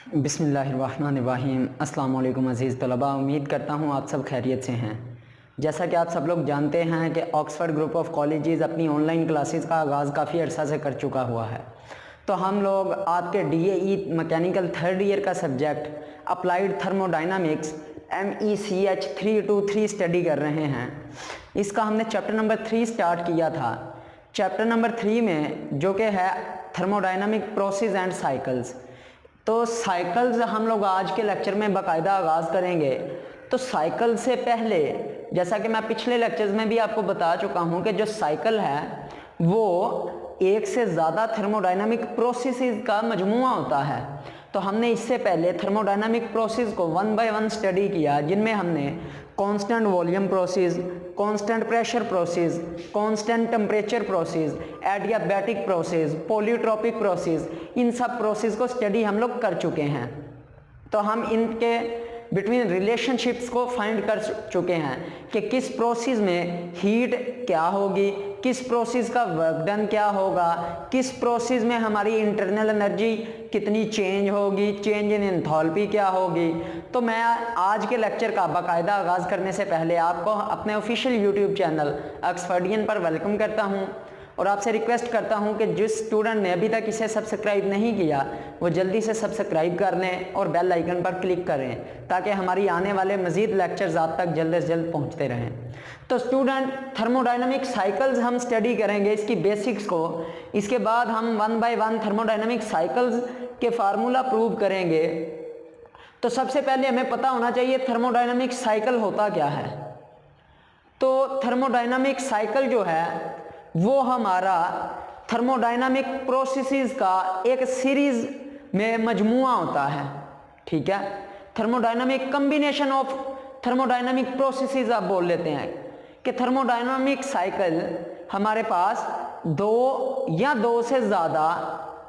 बिस्मिल्लाहिर्रहमानिर्रहीम। अस्सलाम वालेकुम अज़ीज़ तलबा, उम्मीद करता हूँ आप सब खैरियत से हैं। जैसा कि आप सब लोग जानते हैं कि ऑक्सफ़ोर्ड ग्रुप ऑफ कॉलेजेस अपनी ऑनलाइन क्लासेस का आगाज़ काफ़ी अरसा से कर चुका हुआ है। तो हम लोग आपके DAE मैकेनिकल थर्ड ईयर का subject applied thermodynamics MECH 323 study कर रहे हैं। इसका हमने चैप्टर नंबर 3 स्टार्ट किया था। चैप्टर नंबर 3 में जो कि है थर्मोडाइनामिक प्रोसेस एंड साइकिल्स। तो साइकिल्स हम लोग आज के लेक्चर में बाकायदा आगाज़ करेंगे। तो साइकिल से पहले, जैसा कि मैं पिछले लेक्चर्स में भी आपको बता चुका हूं कि जो साइकिल है वो एक से ज़्यादा थर्मोडाइनामिक प्रोसेसेस का मजमूआ होता है। तो हमने इससे पहले थर्मोडाइनामिक प्रोसेस को 1 बाय 1 स्टडी किया, जिनमें हमने constant volume process, constant pressure process, constant temperature process, adiabatic process, polytropic process, इन सब प्रोसेस को स्टडी हम लोग कर चुके हैं। तो हम इनके बिटवीन रिलेशनशिप्स को फाइंड कर चुके हैं कि किस प्रोसेस में हीट क्या होगी, किस प्रोसेस का वर्क डन क्या होगा, किस प्रोसेस में हमारी इंटरनल एनर्जी कितनी चेंज होगी, चेंज इन एंथैल्पी क्या होगी। तो मैं आज के लेक्चर का बाकायदा आगाज़ करने से पहले आपको अपने ऑफिशियल यूट्यूब चैनल ऑक्सफोर्डियन पर वेलकम करता हूं और आपसे रिक्वेस्ट करता हूं कि जिस स्टूडेंट ने अभी तक इसे सब्सक्राइब नहीं किया वो जल्दी से सब्सक्राइब कर लें और बेल आइकन पर क्लिक करें ताकि हमारी आने वाले मज़ीद लेक्चर्स आप तक जल्द से जल्द पहुंचते रहें। तो स्टूडेंट, थर्मोडाइनमिक साइकिल्स हम स्टडी करेंगे, इसकी बेसिक्स को। इसके बाद हम 1 बाय 1 थर्मोडाइनमिक साइकिल्स के फार्मूला प्रूव करेंगे। तो सबसे पहले हमें पता होना चाहिए थर्मोडाइनमिक साइकिल होता क्या है। तो थर्मोडाइनमिक साइकिल जो है वो हमारा थर्मोडाइनामिक प्रोसेसेस का एक सीरीज में मजमूआ होता है। ठीक है, thermodynamic combination of thermodynamic processes आप बोल लेते हैं कि थर्मोडाइनामिक साइकिल हमारे पास दो या दो से ज़्यादा,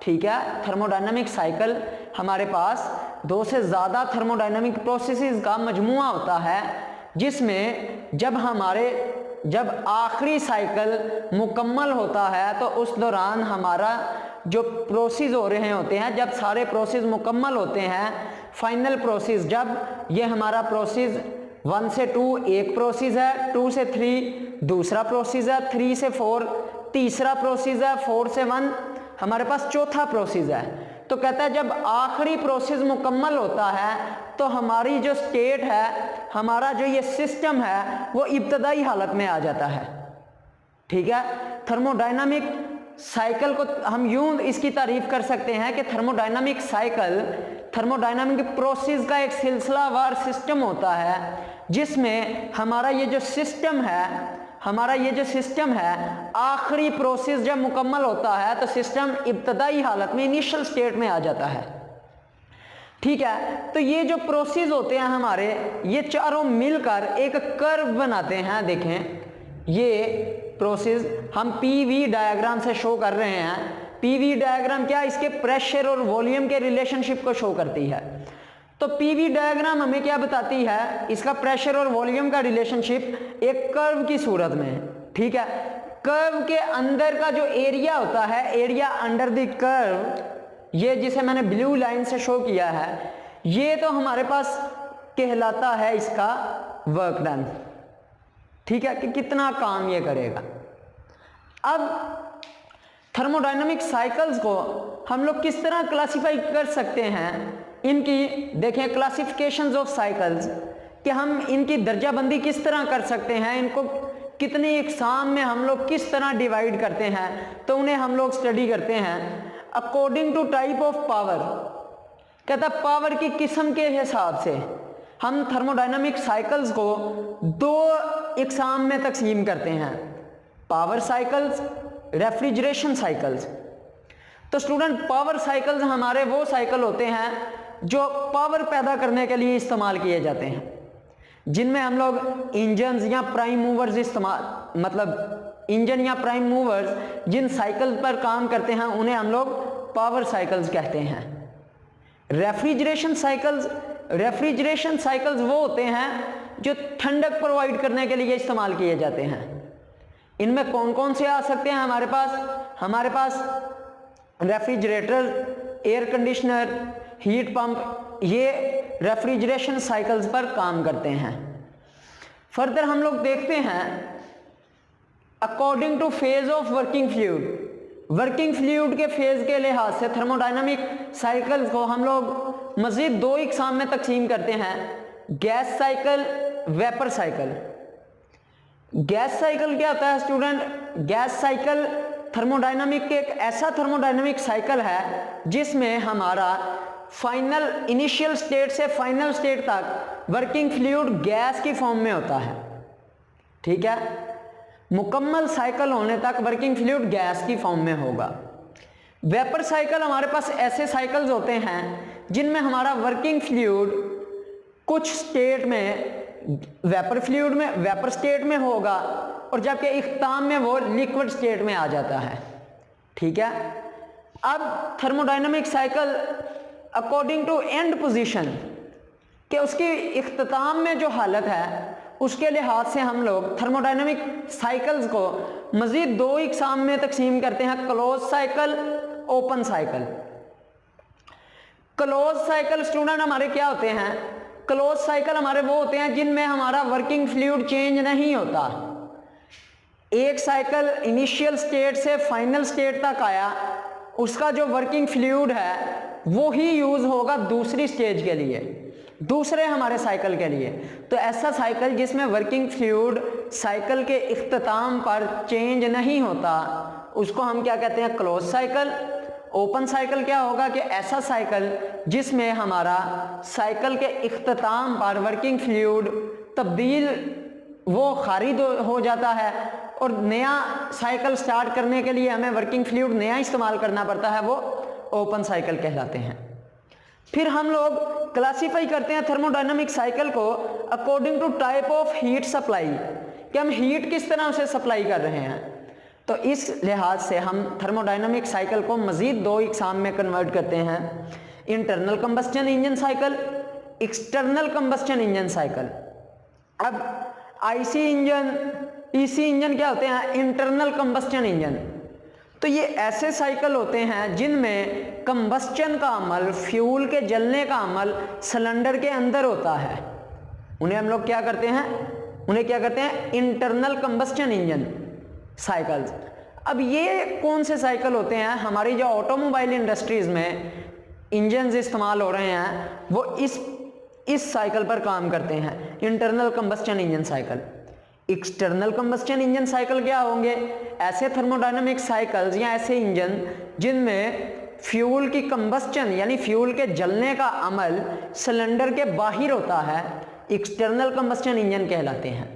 ठीक है, थर्मोडाइनामिक साइकिल हमारे पास दो से ज़्यादा थर्मोडाइनामिक प्रोसेसेस का मजमूआ होता है, जिसमें जब आखिरी साइकिल मुकम्मल होता है तो उस दौरान हमारा जो प्रोसेस हो रहे होते हैं, जब सारे प्रोसेस मुकम्मल होते हैं, फाइनल प्रोसेस, जब ये हमारा प्रोसेस 1 से 2 एक प्रोसेस है, 2 से 3 दूसरा प्रोसेस है, 3 से 4 तीसरा प्रोसेस है, 4 से 1 हमारे पास चौथा प्रोसेस है। तो कहता है जब आखिरी प्रोसेस मुकम्मल होता है तो हमारी जो स्टेट है, हमारा जो ये सिस्टम है वो इब्तदाई हालत में आ जाता है। ठीक है, थर्मोडाइनामिक साइकिल को हम यूं इसकी तारीफ कर सकते हैं कि थर्मोडाइनामिक साइकिल थर्मोडाइनामिक प्रोसेस का एक सिलसिलावार सिस्टम होता है, जिसमें हमारा ये जो सिस्टम है आखिरी प्रोसेस जब मुकम्मल होता है तो सिस्टम इब्तदाई हालत में, इनिशियल स्टेट में आ जाता है। ठीक है, तो ये जो प्रोसेस होते हैं हमारे, ये चारों मिलकर एक कर्व बनाते हैं। देखें, ये प्रोसेस हम PV डायग्राम से शो कर रहे हैं। PV डायग्राम क्या, इसके प्रेशर और वॉल्यूम के रिलेशनशिप को शो करती है। तो PV डायग्राम हमें क्या बताती है, इसका प्रेशर और वॉल्यूम का रिलेशनशिप एक कर्व की सूरत में। ठीक है, कर्व के अंदर का जो एरिया होता है, एरिया अंडर द कर्व, ये जिसे मैंने ब्लू लाइन से शो किया है, ये तो हमारे पास कहलाता है इसका वर्क डन। ठीक है, कि कितना काम ये करेगा। अब थर्मोडाइनमिक साइकिल्स को हम लोग किस तरह क्लासिफाई कर सकते हैं, इनकी देखें क्लासिफिकेशंस ऑफ साइकिल्स, कि हम इनकी दर्जाबंदी किस तरह कर सकते हैं, इनको कितने इकसाम में हम लोग किस तरह डिवाइड करते हैं। तो उन्हें हम लोग स्टडी करते हैं according to type of power. कहता है पावर की किस्म के हिसाब से हम थर्मोडाइनमिक साइकिल्स को दो इकसाम में तकसीम करते हैं, पावर साइकिल्स, रेफ्रिजरेशन साइकिल्स। तो स्टूडेंट, पावर साइकिल्स हमारे वो साइकिल होते हैं जो पावर पैदा करने के लिए इस्तेमाल किए जाते हैं, जिनमें हम लोग इंजन्स या प्राइम मूवर्स इंजन या प्राइम मूवर्स जिन साइकिल पर काम करते हैं उन्हें हम लोग पावर साइकिल्स कहते हैं। रेफ्रिजरेशन साइकिल्स वो होते हैं जो ठंडक प्रोवाइड करने के लिए इस्तेमाल किए जाते हैं। इनमें कौन कौन से आ सकते हैं हमारे पास refrigerator, air conditioner, heat pump, ये रेफ्रिजरेशन साइकिल्स पर काम करते हैं। फर्दर हम लोग देखते हैं according to phase of working fluid, working fluid के फेज के लिहाज से थर्मोडायनामिक साइकिल्स को हम लोग मजीद दो इकसाम में तकसीम करते हैं, gas cycle, vapour cycle. Gas cycle क्या होता है स्टूडेंट? गैस साइकिल थर्मोडायनामिक के एक ऐसा थर्मोडायनामिक साइकिल है जिसमें हमारा फाइनल इनिशियल स्टेट से फाइनल स्टेट तक वर्किंग फ्लूइड गैस की फॉर्म में होता है। ठीक है, मुकम्मल साइकिल होने तक वर्किंग फ्लूइड गैस की फॉर्म में होगा। वेपर साइकिल हमारे पास ऐसे साइकिल्स होते हैं जिनमें हमारा वर्किंग फ्लूइड कुछ स्टेट में वेपर फ्लूइड में वेपर स्टेट में होगा और जबकि इख्ताम में वो लिक्विड स्टेट में आ जाता है। ठीक है, अब thermodynamic cycle according to end position कि उसकी इख्तिताम में जो हालत है उसके लिहाज से हम लोग थर्मोडायनामिक साइकिल्स को मजीद दो इकसाम में तकसीम करते हैं, close cycle, open cycle. Close cycle student हमारे क्या होते हैं? क्लोज साइकिल हमारे वो होते हैं जिनमें हमारा वर्किंग फ्लूइड चेंज नहीं होता। एक साइकिल इनिशियल स्टेट से फाइनल स्टेट तक आया, उसका जो वर्किंग फ्लूइड है वो ही यूज होगा दूसरी स्टेज के लिए, दूसरे हमारे साइकिल के लिए। तो ऐसा साइकिल जिसमें वर्किंग फ्लूइड साइकिल के इख्तिताम पर चेंज नहीं होता उसको हम क्या कहते हैं? Close cycle. ओपन साइकिल क्या होगा कि ऐसा साइकिल जिसमें हमारा साइकिल के इख्तिताम पर वर्किंग फ्लूइड तब्दील वो खारिज हो जाता है और नया साइकिल स्टार्ट करने के लिए हमें वर्किंग फ्लूइड नया इस्तेमाल करना पड़ता है, वो ओपन साइकिल कहलाते हैं। फिर हम लोग क्लासीफाई करते हैं थर्मोडायनामिक साइकिल को according to type of heat supply, कि हम हीट किस तरह से सप्लाई कर रहे हैं। तो इस लिहाज से हम थर्मोडायनामिक साइकिल को मजीद दो इकसाम में कन्वर्ट करते हैं, internal combustion engine cycle, external combustion engine cycle. अब आईसी इंजन, ईसी इंजन क्या होते हैं? Internal combustion engine. तो ये ऐसे साइकिल होते हैं जिनमें कंबस्शन का अमल, फ्यूल के जलने का अमल सिलेंडर के अंदर होता है। उन्हें हम लोग क्या करते हैं? उन्हें क्या करते हैं? Internal combustion engine cycles. अब ये कौन से साइकिल होते हैं? हमारी जो ऑटोमोबाइल इंडस्ट्रीज में इंजन्स इस्तेमाल हो रहे हैं वो इस साइकिल पर काम करते हैं, internal combustion engine cycle. External combustion engine cycle क्या होंगे? ऐसे थर्मोडायनामिक साइकिल्स या ऐसे इंजन जिनमें फ्यूल की कंबस्शन यानी फ्यूल के जलने का अमल सिलेंडर के बाहर होता है, एक्सटर्नल कंबस्शन इंजन कहलाते हैं।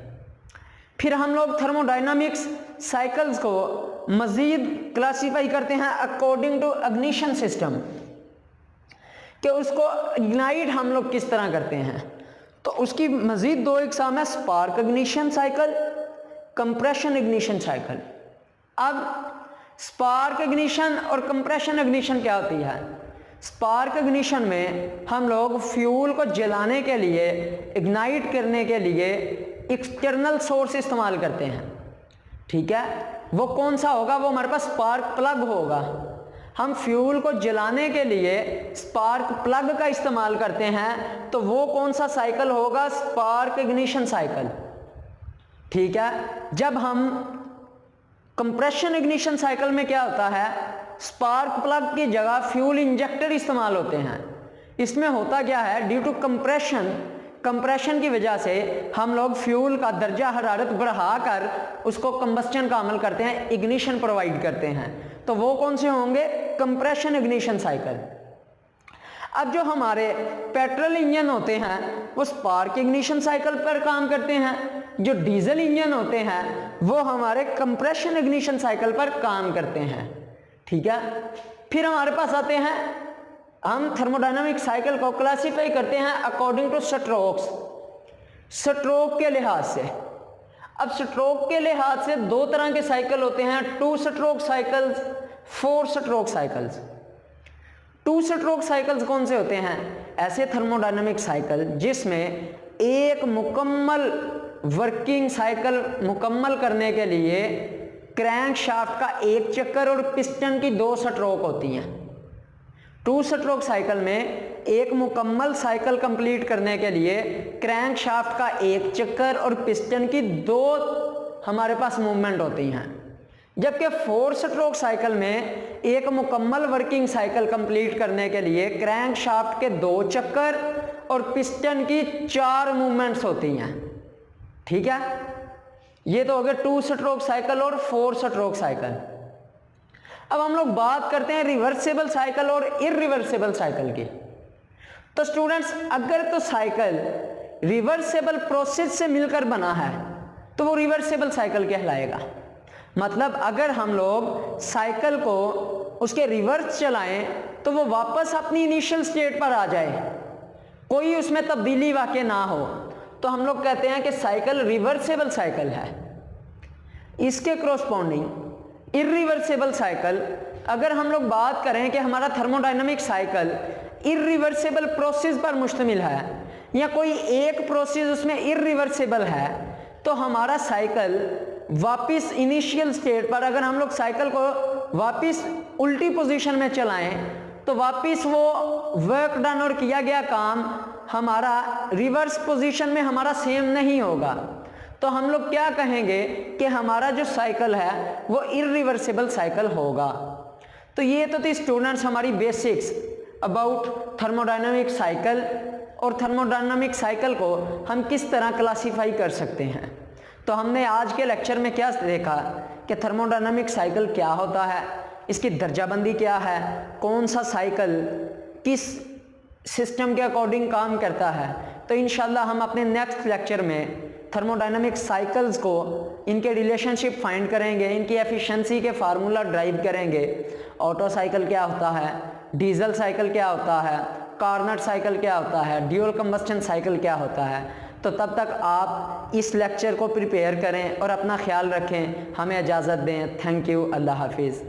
फिर हम लोग थर्मोडायनामिक्स साइकिल्स को मजीद क्लासीफाई करते हैं अकॉर्डिंग टू इग्निशन सिस्टम, कि उसको इग्नाइट हम लोग किस तरह करते हैं। तो उसकी मजीद दो इकसाम है, spark ignition cycle, compression ignition cycle. अब स्पार्क इग्निशन और कंप्रेशन इग्निशन क्या होती है? स्पार्क इग्निशन में हम लोग फ्यूल को जलाने के लिए, इग्नाइट करने के लिए एक्सटर्नल सोर्स इस्तेमाल करते हैं। ठीक है, वो कौन सा होगा? वो हमारे पास स्पार्क प्लग होगा। हम फ्यूल को जलाने के लिए स्पार्क प्लग का इस्तेमाल करते हैं, तो वो कौन सा साइकिल होगा? Spark ignition cycle. ठीक है, जब हम कंप्रेशन इग्निशन साइकिल में क्या होता है? स्पार्क प्लग की जगह फ्यूल इंजेक्टर इस्तेमाल होते हैं। इसमें होता क्या है? ड्यू टू कंप्रेशन की वजह से हम लोग फ्यूल का दर्जा हरारत बढ़ाकर उसको कंबस्शन का अमल करते हैं, इग्निशन प्रोवाइड करते हैं। तो वो कौन से होंगे? Compression ignition cycle. अब जो हमारे पेट्रोल इंजन होते हैं वो स्पार्क इग्निशन साइकिल पर काम करते हैं, जो डीजल इंजन होते हैं वो हमारे कंप्रेशन इग्निशन साइकिल पर काम करते हैं। ठीक है, फिर हमारे पास आते हैं, हम थर्मोडायनामिक साइकिल को क्लासीफाई करते हैं अकॉर्डिंग टू स्ट्रोक्स, स्ट्रोक के लिहाज से। अब स्ट्रोक के लिहाज से दो तरह के साइकिल होते हैं, 2 stroke cycles, 4 stroke cycles. 2 stroke cycles कौन से होते हैं? ऐसे थर्मोडायनामिक साइकिल जिसमें एक मुकम्मल वर्किंग साइकिल मुकम्मल करने के लिए क्रैंक शाफ्ट का एक चक्कर और पिस्टन की 2 स्ट्रोक होती हैं। टू स्ट्रोक साइकिल में एक मुकम्मल साइकिल कंप्लीट करने के लिए क्रैंक शाफ्ट का एक चक्कर और पिस्टन की 2 हमारे पास मूवमेंट होती हैं, जबकि 4 स्ट्रोक साइकिल में एक मुकम्मल वर्किंग साइकिल कंप्लीट करने के लिए क्रैंक शाफ्ट के 2 चक्कर और पिस्टन की 4 मूवमेंट्स होती हैं। ठीक है, ये तो हो गया 2 स्ट्रोक साइकिल और 4 स्ट्रोक साइकिल। अब हम लोग बात करते हैं रिवर्सेबल साइकिल और इरिवर्सेबल साइकिल की। तो स्टूडेंट्स, अगर तो साइकिल रिवर्सेबल प्रोसेस से मिलकर बना है तो वो रिवर्सेबल साइकिल कहलाएगा। मतलब अगर हम लोग साइकिल को उसके रिवर्स चलाएं तो वो वापस अपनी इनिशियल स्टेट पर आ जाए, कोई उसमें तब्दीली वाक़ई ना हो, तो हम लोग कहते हैं कि साइकिल रिवर्सेबल साइकिल है। इसके क्रॉसपॉन्डिंग इरिवर्सेबल साइकिल, अगर हम लोग बात करें कि हमारा थर्मोडायनामिक साइकिल इरिवर्सेबल प्रोसेस पर मुश्तमिल है या कोई एक प्रोसेस उसमें इरिवर्सेबल है, तो हमारा साइकिल वापस इनिशियल स्टेट पर, अगर हम लोग साइकिल को वापस उल्टी पोजीशन में चलाएं तो वापस वो वर्क डन और किया गया काम हमारा रिवर्स पोजीशन में हमारा सेम नहीं होगा। तो हम लोग क्या कहेंगे कि हमारा जो साइकिल है वो इरिवर्सेबल साइकिल होगा। तो ये तो थी स्टूडेंट्स हमारी बेसिक्स अबाउट थर्मोडायनामिक साइकिल, और थर्मोडायनामिक साइकिल को हम किस तरह क्लासीफाई कर सकते हैं। तो हमने आज के लेक्चर में क्या देखा कि थर्मोडायनामिक साइकिल क्या होता है, इसकी दर्जाबंदी क्या है, कौन सा साइकिल किस सिस्टम के अकॉर्डिंग काम करता है। तो इंशाल्लाह हम अपने नेक्स्ट लेक्चर में थर्मोडायनामिक साइकिल्स को, इनके रिलेशनशिप फाइंड करेंगे, इनकी एफिशिएंसी के फार्मूला ड्राइव करेंगे। ऑटो साइकिल क्या होता है, डीजल साइकिल क्या होता है, कार्नट साइकिल क्या होता है, ड्यूल कंबस्टन साइकिल क्या होता है। तो तब तक आप इस लेक्चर को प्रिपेयर करें और अपना ख्याल रखें। हमें इजाज़त दें। Thank you. अल्लाह हाफिज़।